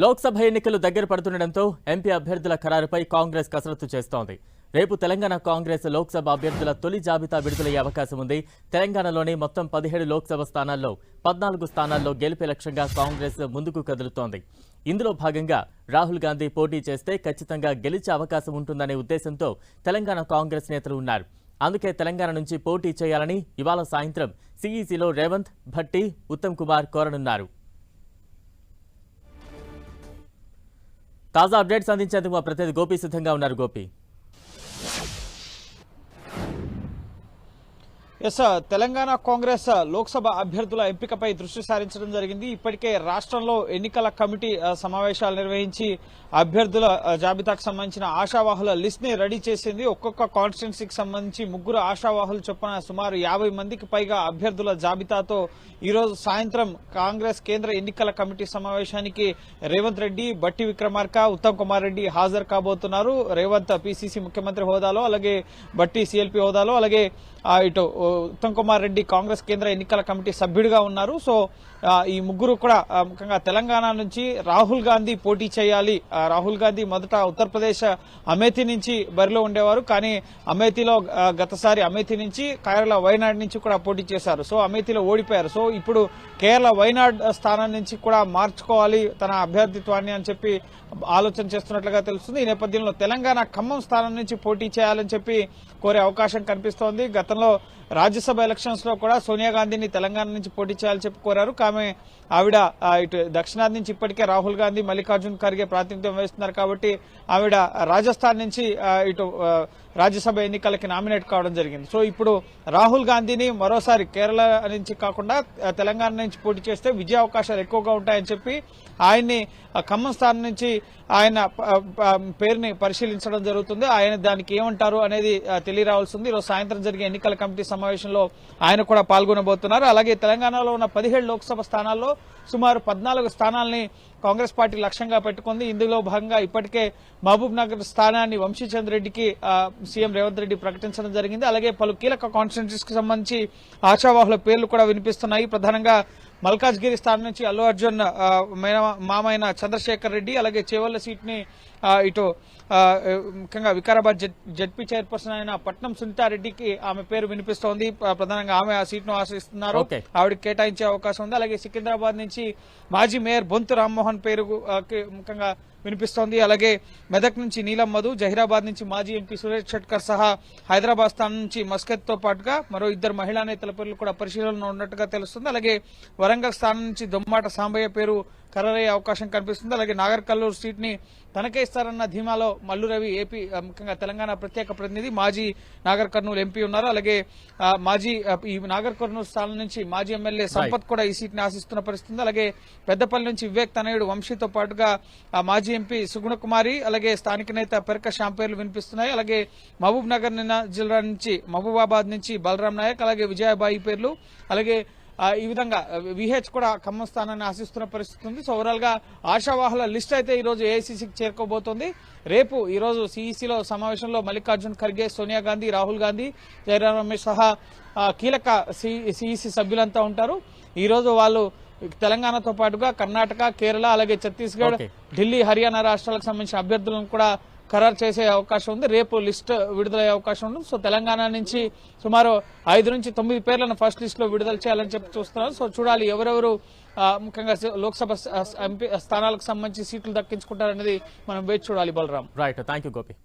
లోక్సభ ఎన్నికలు దగ్గర పడుతుండటంతో ఎంపీ అభ్యర్థుల ఖరారుపై కాంగ్రెస్ కసరత్తు చేస్తోంది. రేపు తెలంగాణ కాంగ్రెస్ లోక్సభ అభ్యర్థుల తొలి జాబితా విడుదలయ్యే అవకాశం ఉంది. తెలంగాణలోని మొత్తం 17 లోక్సభ స్థానాల్లో 14 స్థానాల్లో గెలుపే లక్ష్యంగా కాంగ్రెస్ ముందుకు కదులుతోంది. ఇందులో భాగంగా రాహుల్ గాంధీ పోటీ చేస్తే ఖచ్చితంగా గెలిచే అవకాశం ఉంటుందనే ఉద్దేశంతో తెలంగాణ కాంగ్రెస్ నేతలు ఉన్నారు. అందుకే తెలంగాణ నుంచి పోటీ చేయాలని ఇవాళ సాయంత్రం సిఈసిలో రేవంత్, భట్టి, ఉత్తమ్ కుమార్ కోరనున్నారు. తాజా అప్డేట్స్ అందించేందుకు మా ప్రతినిధి గోపి సిద్ధంగా ఉన్నారు. గోపి, తెలంగాణ కాంగ్రెస్ లోక్సభ అభ్యర్థుల ఎంపికపై దృష్టి సారించడం జరిగింది. ఇప్పటికే రాష్ట్రంలో ఎన్నికల కమిటీ సమావేశాలు నిర్వహించి అభ్యర్థుల జాబితాకు సంబంధించిన ఆశావాహుల లిస్ట్ ని రెడీ చేసింది. ఒక్కొక్క కాన్స్టిట్యున్సీకి సంబంధించి 3 ఆశావాహులు చొప్పున సుమారు 50 మందికి పైగా అభ్యర్థుల జాబితాతో ఈ రోజు సాయంత్రం కాంగ్రెస్ కేంద్ర ఎన్నికల కమిటీ సమావేశానికి రేవంత్ రెడ్డి, బట్టి విక్రమార్క, ఉత్తమ్ కుమార్ రెడ్డి హాజరు కాబోతున్నారు. రేవంత్ పిసిసి ముఖ్యమంత్రి హోదాలో, అలాగే బట్టి సిఎల్పి హోదాలో, అలాగే ఇటు ఉత్తమ్ కుమార్ రెడ్డి కాంగ్రెస్ కేంద్ర ఎన్నికల కమిటీ సభ్యుడిగా ఉన్నారు. సో ఈ ముగ్గురు కూడా ముఖ్యంగా తెలంగాణ నుంచి రాహుల్ గాంధీ పోటీ చేయాలి. రాహుల్ గాంధీ మొదట ఉత్తరప్రదేశ్ అమేథీ నుంచి బరిలో ఉండేవారు. కానీ అమేథీలో గతసారి అమేథీ నుంచి కేరళ వైనాడ్ నుంచి కూడా పోటీ చేశారు. సో అమేథీలో ఓడిపోయారు. సో ఇప్పుడు కేరళ వైనాడ్ స్థానం నుంచి కూడా మార్చుకోవాలి తన అభ్యర్థిత్వాన్ని అని చెప్పి ఆలోచన చేస్తున్నట్లుగా తెలుస్తుంది. ఈ నేపథ్యంలో తెలంగాణ ఖమ్మం స్థానం నుంచి పోటీ చేయాలని చెప్పి కోరే అవకాశం కనిపిస్తోంది. గతంలో రాజ్యసభ ఎలక్షన్స్ లో కూడా సోనియా గాంధీని తెలంగాణ నుంచి పోటీ చేయాలని చెప్పి కోరారు. కానీ ఆవిడ ఇటు దక్షిణాది నుంచి ఇప్పటికే రాహుల్ గాంధీ, మల్లికార్జున్ ఖర్గే ప్రాతినిధ్యం వహిస్తున్నారు కాబట్టి ఆవిడ రాజస్థాన్ నుంచి ఇటు రాజ్యసభ ఎన్నికలకి నామినేట్ కావడం జరిగింది. సో ఇప్పుడు రాహుల్ గాంధీని మరోసారి కేరళ నుంచి కాకుండా తెలంగాణ నుంచి పోటీ చేస్తే విజయ అవకాశాలు ఎక్కువగా ఉంటాయని చెప్పి ఆయన్ని ఖమ్మం స్థానం నుంచి ఆయన పేరుని పరిశీలించడం జరుగుతుంది. ఆయన దానికి ఏమంటారు అనేది తెలియరావాల్సింది. ఈరోజు సాయంత్రం జరిగే ఎన్నికల కమిటీ సమావేశంలో ఆయన కూడా పాల్గొనబోతున్నారు. అలాగే తెలంగాణలో ఉన్న 17 లోక్సభ స్థానాల్లో సుమారు 14 స్థానాల్ని కాంగ్రెస్ పార్టీ లక్ష్యంగా పెట్టుకుంది. ఇందులో భాగంగా ఇప్పటికే మహబూబ్ నగర్ స్థానాన్ని వంశీచంద్ర రెడ్డికి సీఎం రేవంత్ రెడ్డి ప్రకటించడం జరిగింది. అలాగే పలు కీలక కాన్స్టిట్యున్సీస్ కి సంబంధించి ఆశావాహుల పేర్లు కూడా వినిపిస్తున్నాయి. ప్రధానంగా మల్కాజ్గిరి స్థానం నుంచి అల్లు అర్జున్ మామైన చంద్రశేఖర్ రెడ్డి, అలాగే చేవల్ల సీట్ ని ఇటు ముఖ్యంగా వికారాబాద్ జడ్పీ చైర్పర్సన్ అయిన పట్నం సునీతారెడ్డికి ఆమె పేరు వినిపిస్తోంది. ప్రధానంగా ఆమె ఆ సీట్ ను ఆశిస్తున్నారు. ఆవిడకి కేటాయించే అవకాశం ఉంది. అలాగే సికింద్రాబాద్ నుంచి మాజీ మేయర్ బొంతు రామ్మోహన్ పేరు ముఖ్యంగా వినిపిస్తోంది. అలాగే మెదక్ నుంచి నీలం మధు, జహీరాబాద్ నుంచి మాజీ ఎంపీ సురేష్ షట్కర్ సహా హైదరాబాద్ స్థానం నుంచి మస్కత్ తో పాటుగా మరో 2 మహిళా నేతల పేర్లు కూడా పరిశీలనలో ఉన్నట్టుగా తెలుస్తుంది. అలాగే వరంగల్ స్థానం నుంచి దొమ్మాట సాంబయ్య పేరు ఖరారయ్యే అవకాశం కనిపిస్తుంది. అలాగే నాగర్ కర్నూలు సీట్ ని తనకే ఇస్తారన్న ధీమాలో మల్లు రవి, ఏపీ ముఖ్యంగా తెలంగాణ ప్రత్యేక ప్రతినిధి, మాజీ నాగర్ కర్నూలు ఎంపీ ఉన్నారు. అలాగే మాజీ ఈ నాగర్ కర్నూలు స్థానం నుంచి మాజీ ఎమ్మెల్యే సంపత్ కూడా ఈ సీట్ ని ఆశిస్తున్న పరిస్థితి. అలాగే పెద్దపల్లి నుంచి వివేక్ తనయుడు వంశీతో పాటుగా మాజీ ఎంపీ సుగుణ కుమారి, అలాగే స్థానిక నేత పెరక శ్యామ్ పేర్లు వినిపిస్తున్నాయి. అలాగే మహబూబ్ నగర్ జిల్లా నుంచి మహబూబాబాద్ నుంచి బలరాం నాయక్, అలాగే విజయబాయి పేర్లు, అలాగే ఈ విధంగా విహెచ్ కూడా ఖమ్మం స్థానాన్ని ఆశిస్తున్న పరిస్థితి ఉంది. సో ఓవరాల్ గా ఆశావాహుల లిస్ట్ అయితే ఈ రోజు ఏఐసీసీకి చేరుకోబోతోంది. రేపు ఈ రోజు సిఈసిలో సమావేశంలో మల్లికార్జున్ ఖర్గే, సోనియా గాంధీ, రాహుల్ గాంధీ, జయరాం రమేష్ సహా కీలక సిఈసి సభ్యులంతా ఉంటారు. ఈ రోజు వాళ్ళు తెలంగాణతో పాటుగా కర్ణాటక, కేరళ, అలాగే ఛత్తీస్గఢ్, ఢిల్లీ, హర్యానా రాష్ట్రాలకు సంబంధించిన అభ్యర్థులను కూడా ఖరారు చేసే అవకాశం ఉంది. రేపు లిస్ట్ విడుదలయ్యే అవకాశం ఉంది. సో తెలంగాణ నుంచి సుమారు 5 నుంచి 9 పేర్లను ఫస్ట్ లిస్ట్ లో విడుదల చేయాలని చెప్పి చూస్తున్నారు. సో చూడాలి ఎవరెవరు ముఖ్యంగా లోక్సభ స్థానాలకు సంబంధించి సీట్లు దక్కించుకుంటారనేది మనం వేచి చూడాలి. Balaram. Right, thank you Gopi.